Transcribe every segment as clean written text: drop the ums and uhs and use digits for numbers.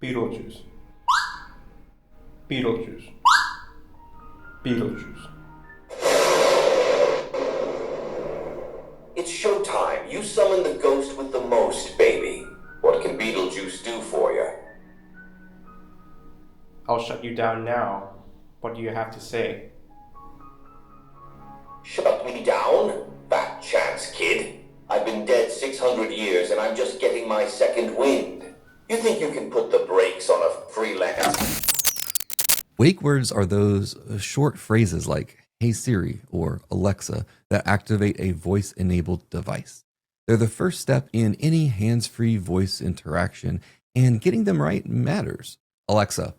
Beetlejuice. Beetlejuice. Beetlejuice. It's showtime. You summon the ghost with the most, baby. What can Beetlejuice do for you? I'll shut you down now. What do you have to say? Shut me down? Fat chance, kid. I've been dead 600 years and I'm just getting my second wind. You think you can put the brakes on a freelance? Wake words are those short phrases like "Hey Siri" or "Alexa" that activate a voice-enabled device. They're the first step in any hands-free voice interaction, and getting them right matters. Alexa,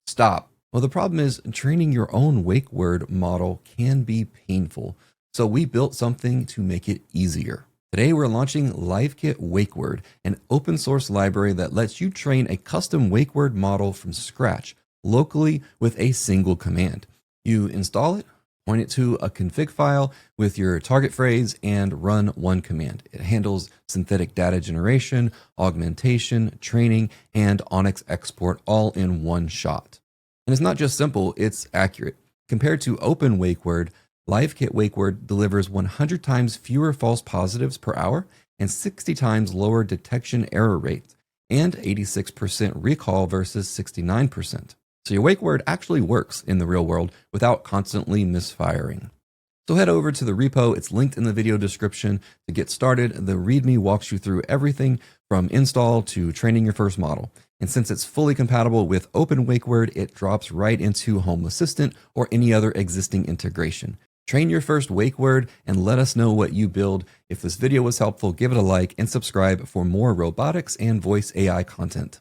stop. Well, the problem is training your own wake word model can be painful, so we built something to make it easier. Today, we're launching livekit-wakeword, an open source library that lets you train a custom wake word model from scratch, locally with a single command. You install it, point it to a config file with your target phrase, and run one command. It handles synthetic data generation, augmentation, training, and ONNX export all in one shot. And it's not just simple, it's accurate. Compared to openWakeWord, livekit-wakeword delivers 100 times fewer false positives per hour and 60 times lower detection error rate, and 86% recall versus 69%. So your wake word actually works in the real world without constantly misfiring. So head over to the repo, it's linked in the video description to get started. The README walks you through everything from install to training your first model. And since it's fully compatible with openWakeWord, it drops right into Home Assistant or any other existing integration. Train your first wake word and let us know what you build. If this video was helpful, give it a like and subscribe for more robotics and voice AI content.